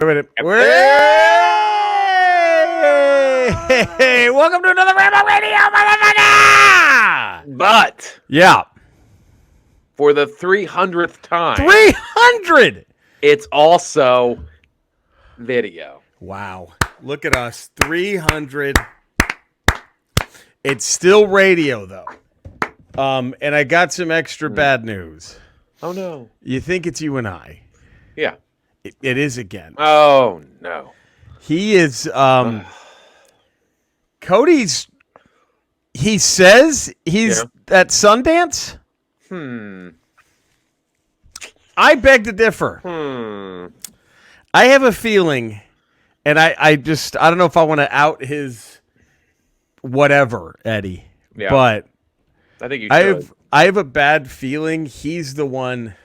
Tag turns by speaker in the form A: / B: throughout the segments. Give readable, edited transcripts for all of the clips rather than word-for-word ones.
A: Hey, welcome to another Ramble Radio, motherfucker!
B: But
A: yeah,
B: for the 300th time,
A: 300.
B: It's also video.
A: Wow, look at us, 300. It's still radio though. And I got some extra bad news.
B: Oh no!
A: You think it's you and I?
B: Yeah,
A: it is again.
B: Oh no!
A: He is. Cody's. He says he's at Sundance. I beg to differ. I have a feeling, and I don't know if I want to out his whatever, Eddie.
B: Yeah.
A: But
B: I think you should.
A: I have a bad feeling he's the one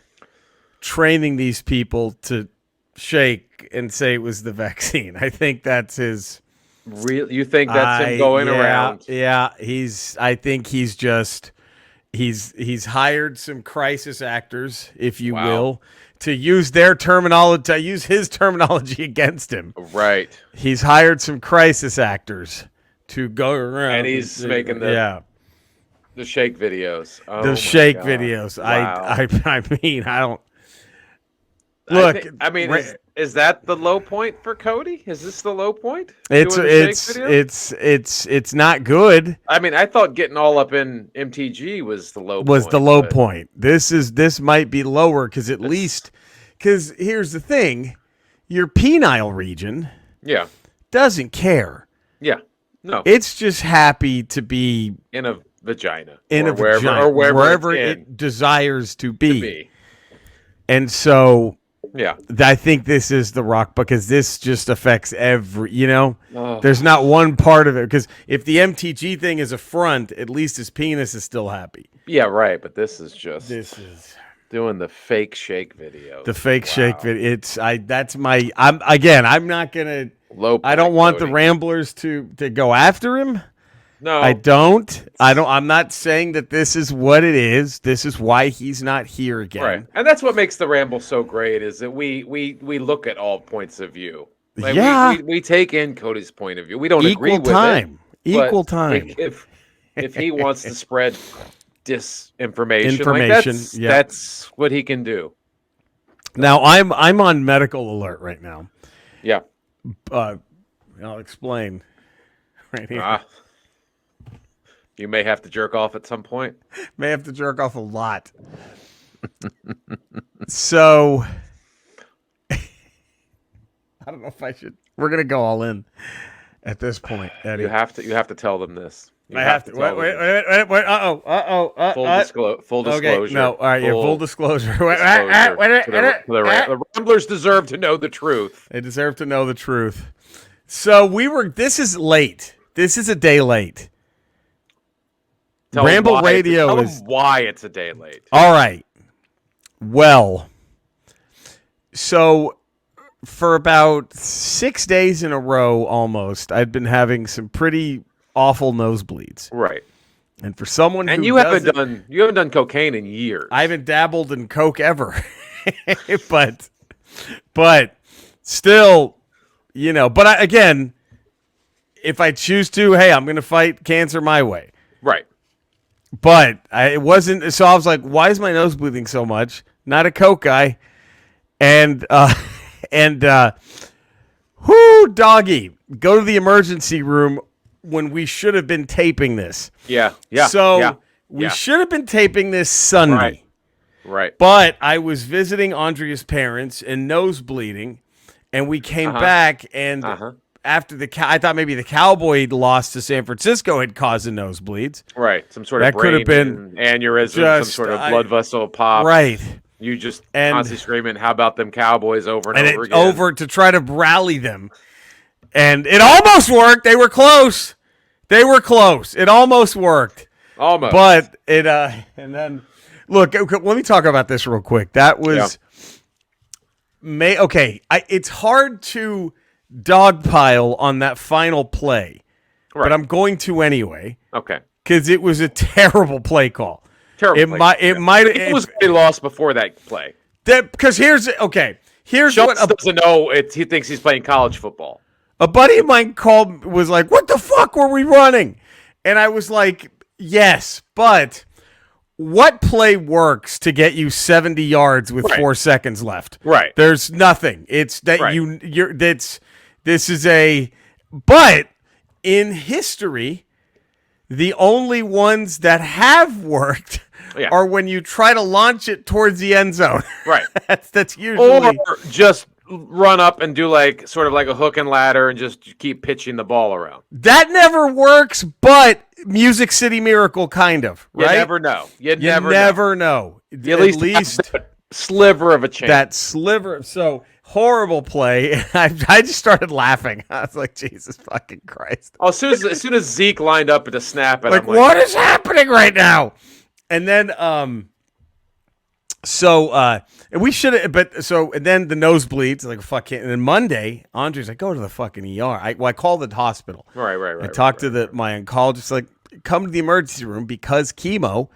A: training these people to shake and say it was the vaccine. I think that's his.
B: You think that's him going around?
A: Yeah, I think he's hired some crisis actors, if you will, to use their terminology, to use his terminology against him.
B: Right.
A: He's hired some crisis actors to go around,
B: and he's making the shake videos. Oh,
A: the shake
B: God.
A: videos.
B: Wow.
A: I mean, I don't look.
B: Is that the low point for Cody? Is this the low point?
A: It's not good.
B: I mean, I thought getting all up in MTG was the low
A: point. This might be lower because here's the thing, your penile region doesn't care.
B: Yeah. No.
A: It's just happy to be
B: in a vagina.
A: Wherever it desires to be. And so I think this is the rock because this just affects there's not one part of it. Because if the MTG thing is a front, at least his penis is still happy.
B: Yeah, right. But this is doing the fake shake video.
A: The fake shake video. I'm not gonna. I don't want the Ramblers to go after him.
B: No,
A: I don't. I'm not saying that this is what it is. This is why he's not here again.
B: Right, and that's what makes the Ramble so great is that we look at all points of view. We take in Cody's point of view. We don't agree with it.
A: Equal time.
B: If he wants to spread disinformation, that's what he can do.
A: Now I'm on medical alert right now.
B: Yeah.
A: I'll explain right here.
B: You may have to jerk off at some point.
A: May have to jerk off a lot. So, I don't know if I should. We're gonna go all in at this point, Eddie.
B: You have to tell them this.
A: I have to. Wait.
B: Full disclosure.
A: Okay, no, all right, full disclosure.
B: The Ramblers deserve to know the truth.
A: They deserve to know the truth. So this is late. This is a day late. Ramble Radio
B: tell them why it's a day late.
A: All right. Well, so for about 6 days in a row almost, I'd been having some pretty awful nosebleeds.
B: Right.
A: And for someone
B: you haven't done cocaine in years.
A: I haven't dabbled in coke ever. but still, again, if I choose to, hey, I'm going to fight cancer my way.
B: Right.
A: But it wasn't, so I was like, why is my nose bleeding so much? Not a coke guy. And doggy, go to the emergency room when we should have been taping this.
B: Yeah.
A: So we should have been taping this Sunday.
B: Right.
A: But I was visiting Andrea's parents and nose bleeding, and we came back and after I thought maybe the Cowboy loss to San Francisco had caused the nosebleeds.
B: Right. Some sort of brain could have been aneurysm, some sort of blood vessel pop.
A: Right.
B: You just constantly screaming, how about them Cowboys over and over again.
A: Over to try to rally them. And it almost worked. They were close. It almost worked.
B: Almost.
A: But it, and then, look, let me talk about this real quick. That was, it's hard to dogpile on that final play, but I'm going to anyway.
B: Okay.
A: Because it was a terrible play call.
B: It might. It was a loss before that play.
A: Because here's Here's
B: Schultz what doesn't know. He thinks he's playing college football.
A: A buddy of mine was like, "What the fuck were we running?" And I was like, "Yes, but what play works to get you 70 yards with 4 seconds left?"
B: Right.
A: There's nothing. It's that but in history, the only ones that have worked are when you try to launch it towards the end zone.
B: Right.
A: that's usually
B: or just run up and do sort of like a hook and ladder and just keep pitching the ball around.
A: That never works, but Music City Miracle kind of, right?
B: You never know. You
A: never know.
B: At least that sliver of a chance.
A: That sliver. So horrible play. I just started laughing. I was like, Jesus fucking Christ.
B: As soon as Zeke lined up to snap it,
A: I'm like, what is happening right now? And then and we should have, and then the nosebleeds, like, fuck it. And then Monday, Andre's like, go to the fucking ER. I called the hospital.
B: Right.
A: I talked to my oncologist, like, come to the emergency room because chemo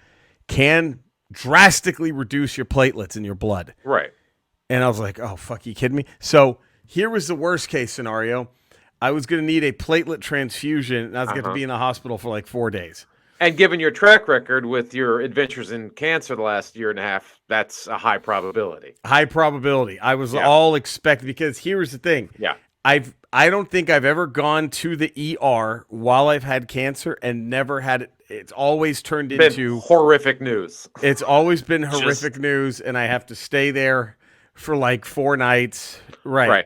A: can drastically reduce your platelets in your blood.
B: Right.
A: And I was like, oh, fuck, you kidding me? So here was the worst case scenario. I was going to need a platelet transfusion, and I was going to be in the hospital for like 4 days.
B: And given your track record with your adventures in cancer the last year and a half, that's a high probability.
A: High probability. I was all expected, because here's the thing.
B: Yeah.
A: I don't think I've ever gone to the ER while I've had cancer and never had it. It's always turned into
B: horrific news.
A: It's always been horrific news, and I have to stay there for like 4 nights. Right.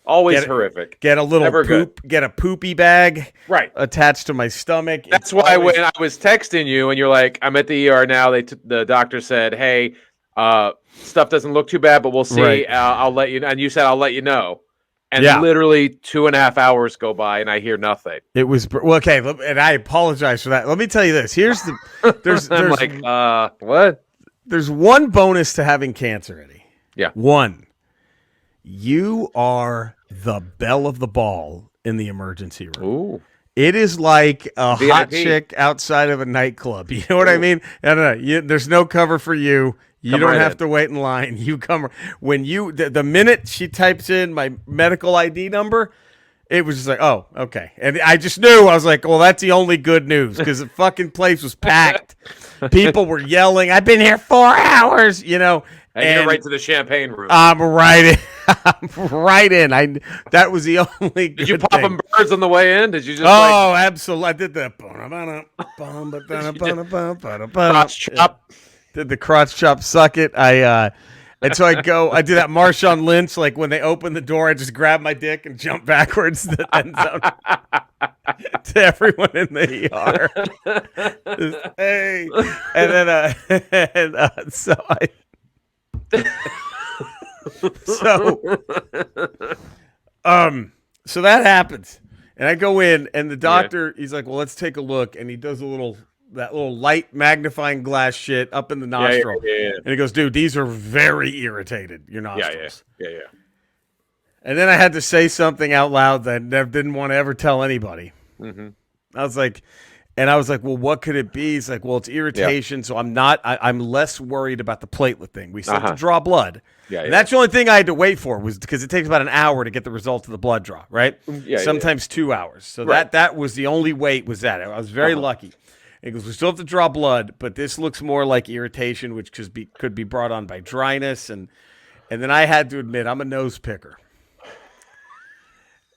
B: Always horrific.
A: Get a little poop. Get a poopy bag.
B: Right.
A: Attached to my stomach.
B: That's why when I was texting you and you're like, I'm at the ER now. The doctor said, hey, stuff doesn't look too bad, but we'll see. Right. I'll let you know. And you said, I'll let you know. And literally 2.5 hours go by and I hear nothing.
A: It was okay. And I apologize for that. Let me tell you this. Here's there's
B: I'm like, what?
A: There's one bonus to having cancer, Eddie.
B: Yeah.
A: One. You are the belle of the ball in the emergency room.
B: Ooh.
A: It is like a VIP. Hot chick outside of a nightclub. You know what I mean? No. There's no cover for you. You don't have to wait in line. You come when the minute she types in my medical ID number, it was just like, oh, okay. And I just knew. I was like, well, that's the only good news, because the fucking place was packed. People were yelling, I've been here 4 hours,
B: And you're right to the champagne room.
A: I'm right in. That was the only good
B: Did you pop them birds on the way in? Did you just
A: absolutely. I did the
B: crotch chop.
A: Did the crotch chop, suck it. And so I do that Marshawn Lynch, like when they open the door, I just grab my dick and jump backwards to the end zone to everyone in the ER. Just, hey. And then so that happens, and I go in, and the doctor, he's like, well, let's take a look, and he does that little light magnifying glass shit up in the nostril.
B: Yeah.
A: And he goes, dude, these are very irritated, your nostrils.
B: Yeah.
A: And then I had to say something out loud that I didn't want to ever tell anybody.
B: Mm-hmm.
A: I was like, well, what could it be? He's like, well, it's irritation, so I'm less worried about the platelet thing. We still have to draw blood. And that's the only thing I had to wait for, was because it takes about an hour to get the result of the blood draw, right? Sometimes 2 hours. So that was the only wait, was that. I was very lucky. He goes, we still have to draw blood, but this looks more like irritation, which could be brought on by dryness. And then I had to admit, I'm a nose picker.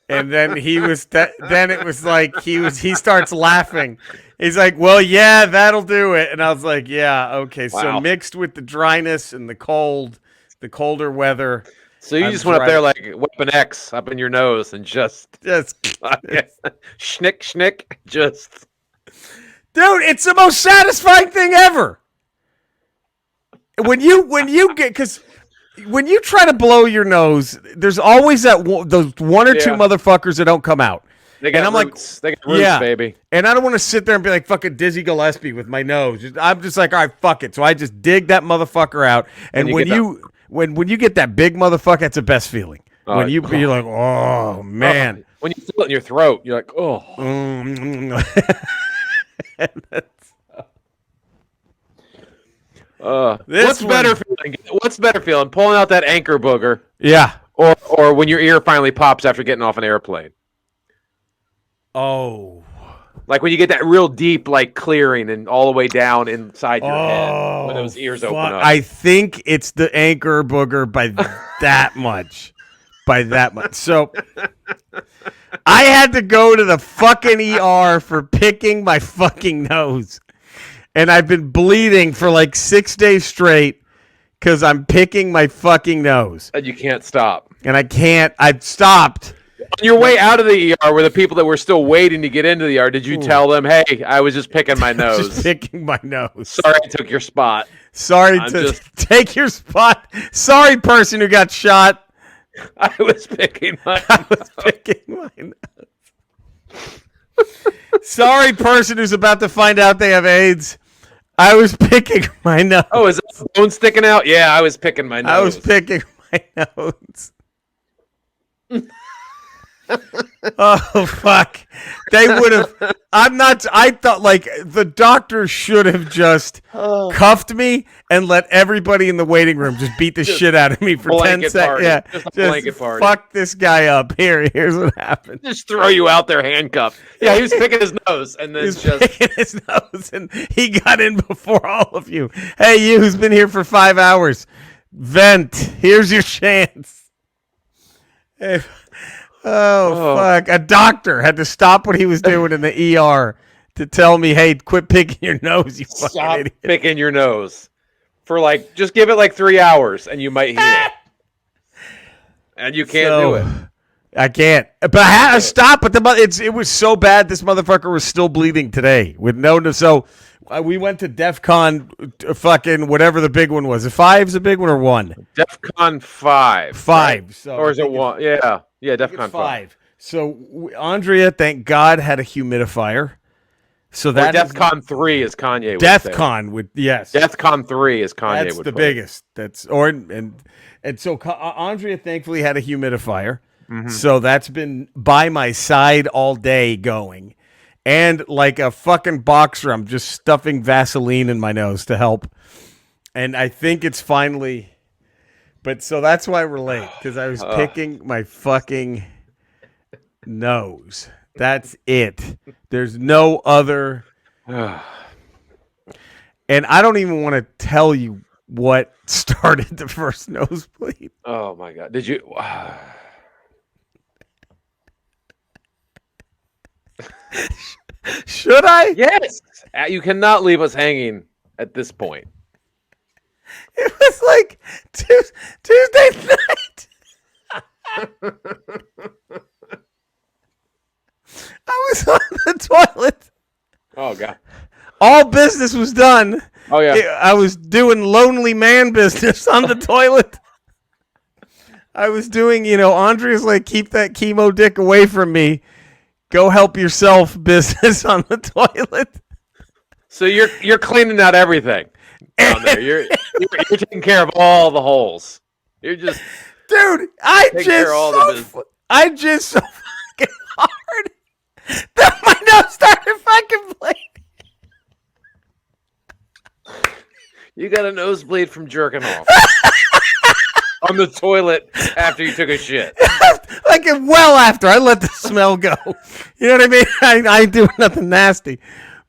A: And then then it was like he starts laughing. He's like, well, yeah, that'll do it. And I was like, yeah, okay. Wow. So mixed with the dryness and the colder weather.
B: So you just went up there like Weapon X up in your nose and just schnick, just.
A: Dude, it's the most satisfying thing ever. When you get, because when you try to blow your nose, there's always those one or two motherfuckers that don't come out.
B: They got roots. They got roots, baby.
A: And I don't want to sit there and be like fucking Dizzy Gillespie with my nose. I'm just like, all right, fuck it. So I just dig that motherfucker out. And when you get that big motherfucker, that's the best feeling. When you're like, oh man.
B: When you feel it in your throat, you're like, oh. What's better feeling? Pulling out that anchor booger
A: Yeah.
B: Or when your ear finally pops after getting off an airplane.
A: Oh.
B: Like when you get that real deep, like clearing and all the way down inside your head when those ears open up.
A: I think it's the anchor booger by that much. By that much. So I had to go to the fucking ER for picking my fucking nose. And I've been bleeding for like 6 days straight because I'm picking my fucking nose.
B: And you can't stop.
A: And I can't. I've stopped.
B: On your way out of the ER, were the people that were still waiting to get into the ER, did you tell them, hey, I was just picking my nose?
A: Just picking my nose.
B: Sorry I took your spot.
A: Sorry to take your spot. Sorry, person who got shot.
B: I was picking my
A: nose. Sorry, person who's about to find out they have AIDS. I was picking my nose.
B: Oh, is that bone sticking out? Yeah, I was picking my nose.
A: I was picking my nose. Oh, fuck. They would have. I thought like the doctor should have just cuffed me and let everybody in the waiting room just beat the shit out of me for 10 seconds. Yeah. Just
B: blanket party.
A: Fuck this guy up. Here's what happened.
B: Just throw you out there handcuffed. Yeah, he was picking his nose and then
A: picking his nose and he got in before all of you. Hey, you who's been here for 5 hours. Vent. Here's your chance. Hey. Oh, fuck. A doctor had to stop what he was doing in the ER to tell me, hey, quit picking your nose, you fucking
B: Stop
A: idiot.
B: Picking your nose. For like, just give it like 3 hours and you might heal. And you can't do it.
A: I can't. But I had to stop. But it was so bad, this motherfucker was still bleeding today. So we went to DEF CON fucking whatever the big one was. 5's a big one or 1?
B: DEF CON 5.
A: 5.
B: Right? So or is it 1? Yeah. Yeah, DEF CON 5.
A: So Andrea, thank God, had a humidifier. So that
B: DEF CON 3 is Kanye.
A: DEF CON would yes.
B: DEF CON 3 is Kanye.
A: That's the biggest. And so Andrea thankfully had a humidifier. Mm-hmm. So that's been by my side all day going. And like a fucking boxer, I'm just stuffing Vaseline in my nose to help. And I think it's finally. But so that's why we're late, because I was picking my fucking nose. That's it. There's no other. And I don't even want to tell you what started the first nosebleed.
B: Oh, my God. Did you?
A: Should I?
B: Yes. You cannot leave us hanging at this point.
A: It was like Tuesday night. I was on the toilet.
B: Oh, God.
A: All business was done.
B: Oh, yeah.
A: I was doing lonely man business on the toilet. I was doing, Andrea's like, keep that chemo dick away from me. Go help yourself business on the toilet.
B: So you're cleaning out everything down there. You're taking care of all the holes. You're just
A: dude. I just so fucking hard that my nose started fucking bleeding.
B: You got a nosebleed from jerking off on the toilet after you took a shit.
A: Like well after I let the smell go. You know what I mean? I ain't doing nothing nasty,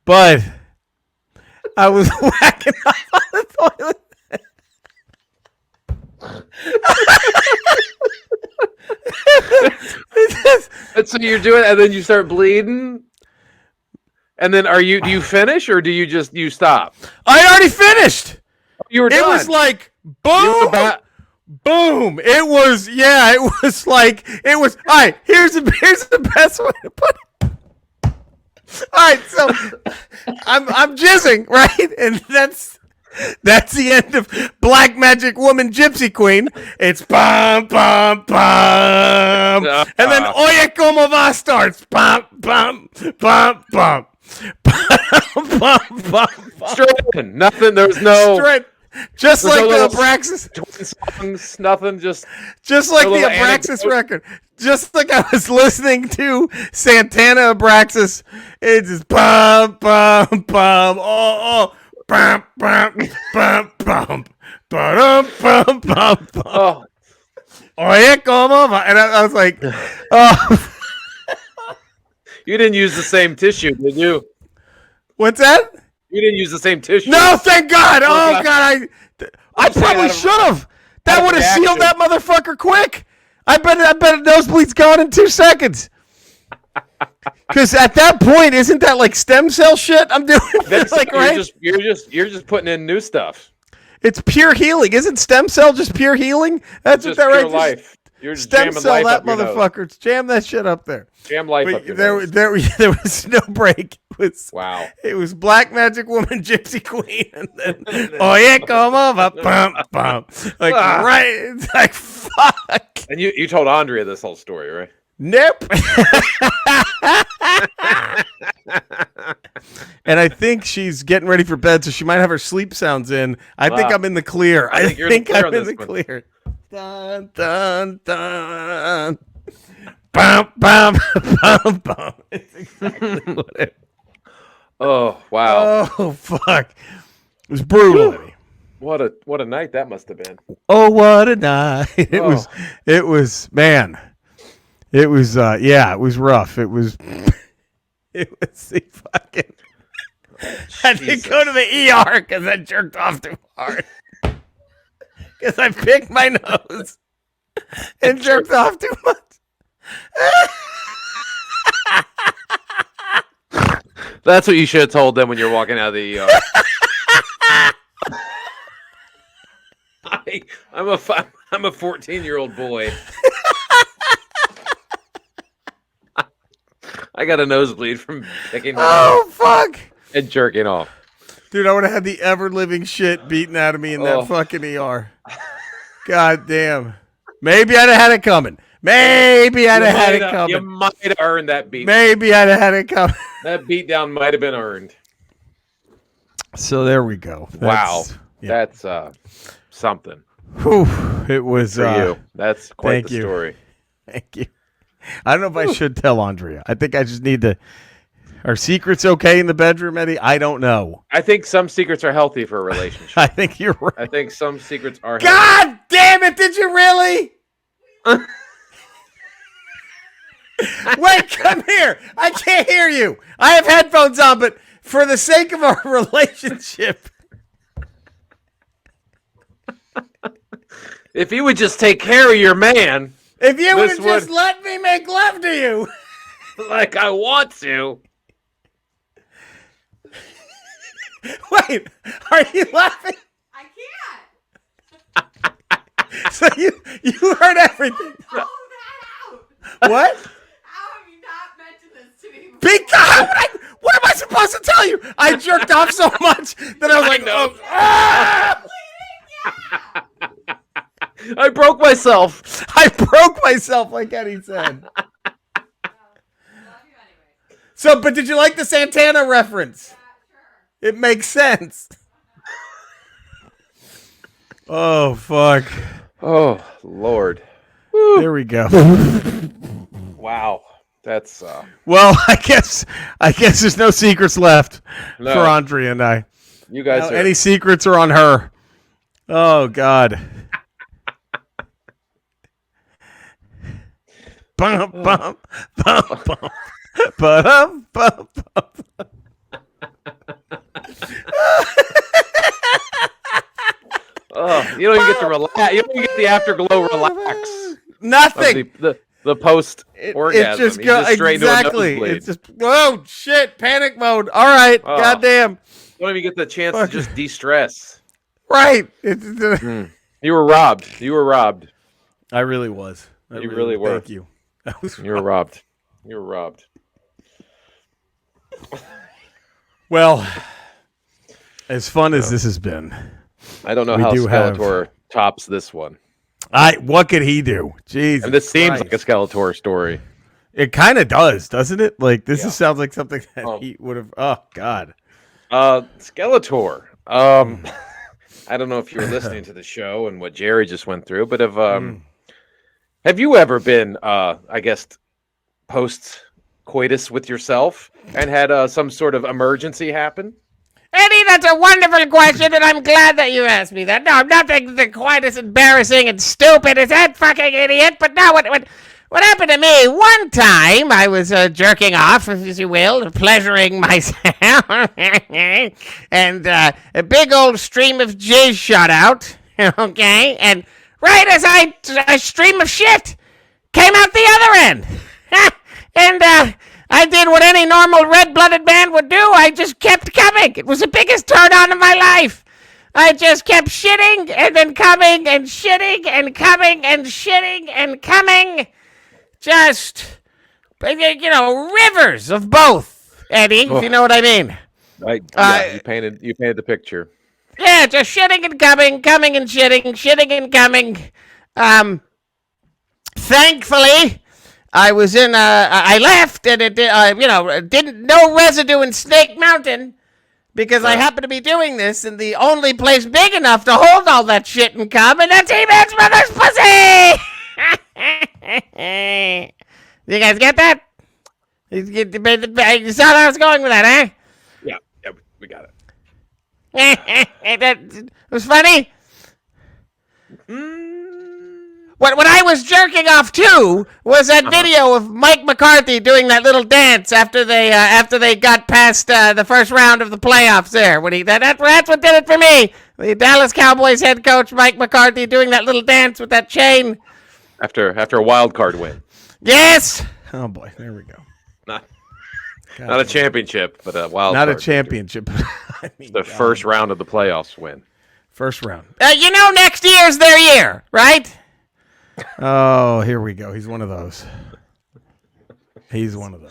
A: but I was whacking off on the toilet.
B: And so you're doing, and then you start bleeding, and then do you finish or do you stop?
A: I already finished.
B: You were done.
A: It was like boom, boom. It was all right. Here's the best way to put it. All right, so I'm jizzing, right, and that's the end of Black Magic Woman Gypsy Queen. It's bum bum bum, and then Oye Como Va starts bum bum bum bum.
B: Straight in. Nothing. There was no
A: straight. Just like the Abraxas
B: songs, nothing. Just
A: like the Abraxas record. Just like I was listening to Santana Abraxas. It's just bum bum bum. Oh bum bum bum bum bum bum bum. Oye, como va? And I was like, oh.
B: You didn't use the same tissue, did you?
A: What's that?
B: You didn't use the same tissue.
A: No, thank God. Oh, God. I probably should have. That would have sealed that motherfucker quick. I bet a nosebleed's gone in 2 seconds. Because at that point, isn't that like stem cell shit I'm doing? Like, right?
B: You're just putting in new stuff.
A: It's pure healing. Isn't stem cell just pure healing? That's
B: just
A: what that right.
B: Life. You're just
A: stem cell life that motherfucker. Jam that shit up there.
B: Jam life up your nose.
A: There was no break.
B: Wow.
A: It was Black Magic Woman, Gypsy Queen, and then Oye, como va? Bum, bum. Like right. It's like fuck.
B: And you told Andrea this whole story, right?
A: Nope. And I think she's getting ready for bed, so she might have her sleep sounds in. I think I'm in the clear. I think I'm in the clear. Dun, dun, dun. Bum, bum, bum, bum. It's exactly what it is.
B: Oh, wow.
A: Oh, fuck. It was brutal.
B: What a night that must have been.
A: Oh, what a night. It was, man. It was, it was rough. It was the fucking, I didn't go to the ER because I jerked off too hard. Because I picked my nose and jerked off too much.
B: That's what you should have told them when you're walking out of the ER. I'm a 14-year-old boy. I got a nosebleed from picking.
A: Oh fuck!
B: And jerking off.
A: Dude, I would have had the ever-living shit beaten out of me in that fucking ER. God damn. Maybe I'd have had it coming. You might have
B: earned that beat.
A: Maybe I'd have had it coming.
B: That beat down might have been earned.
A: So there we go.
B: That's something.
A: Whew, it was
B: for you. That's quite the story.
A: Thank you. I don't know if I should tell Andrea. I think I just need to. Are secrets okay in the bedroom, Eddie? I don't know.
B: I think some secrets are healthy for a relationship.
A: I think you're right.
B: I think some secrets are healthy.
A: God damn it, did you really? Wait, come here. I can't hear you. I have headphones on, but for the sake of our relationship.
B: If you would just take care of your man.
A: If you would have just let me make love to you.
B: Like I want to.
A: Wait, are you laughing?
C: I can't.
A: So you heard everything.
C: That out.
A: What?
C: How have you not mentioned this to me before?
A: Because what am I supposed to tell you? I jerked off so much that I was like, oh,
B: I broke myself.
A: I broke myself, like Eddie said. So, but did you like the Santana reference?
C: Yeah, sure.
A: It makes sense. Oh, fuck.
B: Oh, Lord.
A: There we go.
B: Wow. That's
A: well, I guess there's no secrets left for Andrea and I.
B: You guys
A: any secrets are on her. Oh God. Bum, bum, bum, bum. Ba-dum, bum, bum.
B: Oh, you don't even get to relax. You don't even get the afterglow relax.
A: Nothing.
B: The post orgasm.
A: It just goes exactly. It's just shit, panic mode. All right, goddamn.
B: You don't even get the chance to just de-stress.
A: Right.
B: You were robbed. You were robbed.
A: I really was.
B: You really were.
A: Thank you.
B: You were robbed. You were robbed.
A: Well, as fun as this has been,
B: I don't know how Skeletor tops this one.
A: What could he do? Jesus.
B: And this seems like a Skeletor story.
A: It kind of does, doesn't it? Like this sounds like something that he would have. Oh God.
B: Skeletor. I don't know if you were listening to the show and what Jerry just went through, but have you ever been, I guess, post coitus with yourself and had some sort of emergency happen?
D: Eddie, that's a wonderful question, and I'm glad that you asked me that. No, nothing quite as embarrassing and stupid as that fucking idiot. But no, what happened to me? One time, I was jerking off, as you will, pleasuring myself, and a big old stream of jizz shot out. Okay, and right as a stream of shit came out the other end, and I did what any normal red-blooded man would do. I just kept coming. It was the biggest turn-on of my life. I just kept shitting and then coming and shitting and coming and shitting and coming. Just, rivers of both, Eddie, if you know what I mean.
B: You painted the picture.
D: Yeah, just shitting and coming and shitting and coming. Thankfully, I was I left, and it didn't no residue in Snake Mountain, because I happened to be doing this in the only place big enough to hold all that shit and cum, and that's He-Man's mother's pussy. You guys get that? You saw where I was going with that, huh?
B: Yeah, we got
D: it. That was funny. What I was jerking off to was that video of Mike McCarthy doing that little dance after they got past the first round of the playoffs. There, that's what did it for me. The Dallas Cowboys head coach Mike McCarthy doing that little dance with that chain
B: after a wild card win.
D: Yes.
A: Oh boy, there we go.
B: Not a championship, but a wild card.
A: Not a championship.
B: I mean, the first round of the playoffs win.
A: First round.
D: Next year's their year, right?
A: Oh, here we go. He's one of those.
B: It's one of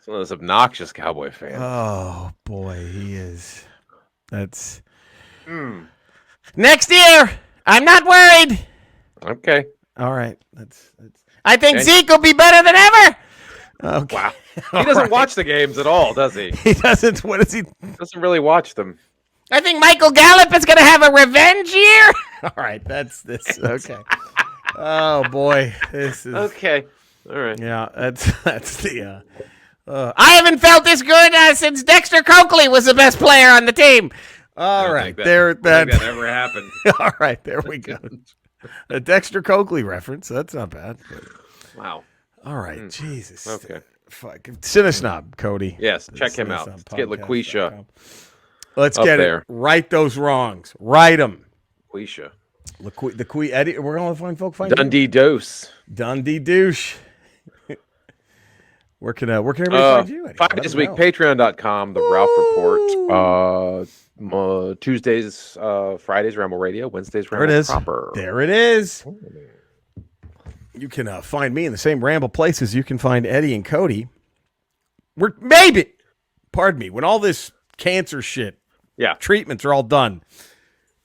B: those obnoxious Cowboy fans.
A: Oh boy, he is. That's
D: next year. I'm not worried.
B: Okay.
A: All right. That's.
D: I think Zeke will be better than ever.
A: Okay.
B: Wow. He doesn't watch the games at all, does he?
A: He doesn't. What does he?
B: Doesn't really watch them.
D: I think Michael Gallup is going to have a revenge year.
A: All right. That's this. Okay. Oh boy, this is
B: okay. All right.
A: Yeah, that's the.
D: I haven't felt this good since Dexter Coakley was the best player on the team.
A: All right,
B: that ever happened.
A: All right, there we go. A Dexter Coakley reference. That's not bad. But...
B: Wow.
A: All right, Jesus.
B: Okay.
A: Fuck. Cinesnob, Cody.
B: Yes, check him out. Let's get LaQuisha.
A: Let's get it. Right those wrongs. Right them.
B: LaQuisha.
A: Eddie, we're going to find
B: Dundee Dose.
A: Dundee Douche. Where can everybody find you? Eddie?
B: 5 days a week, patreon.com, the Ralph Report. Tuesdays, Fridays, Ramble Radio. Wednesdays, Ramble Proper.
A: There it is. You can find me in the same Ramble places you can find Eddie and Cody. When all this cancer shit, treatments are all done,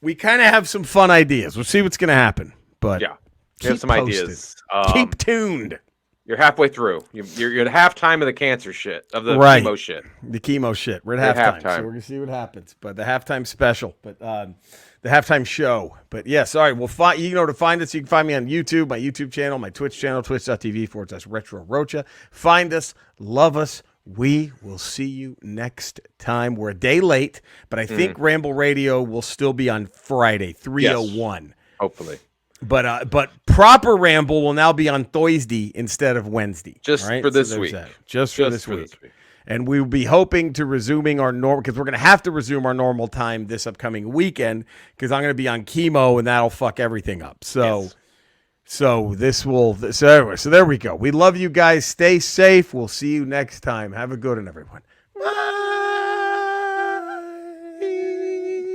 A: we kind of have some fun ideas. We'll see what's going to happen. But
B: we have some ideas.
A: Keep tuned.
B: You're halfway through. You're at halftime of the cancer shit, of the chemo shit.
A: The chemo shit. We're at halftime. So we're going to see what happens. But the halftime special. But the halftime show. But yes, all right. Well, to find us, you can find me on YouTube, my YouTube channel, my Twitch channel, twitch.tv/Retro Rocha. Find us. Love us. We will see you next time. We're a day late, but I think Ramble Radio will still be on Friday, 3:01.
B: Yes, hopefully.
A: But proper Ramble will now be on Thursday instead of Wednesday.
B: Just for this week.
A: Just for this week. And we will be hoping to resuming our normal, because we're going to have to resume our normal time this upcoming weekend, because I'm going to be on chemo and that'll fuck everything up. So. Yes. So there we go. We love you guys. Stay safe. We'll see you next time. Have a good one, everyone.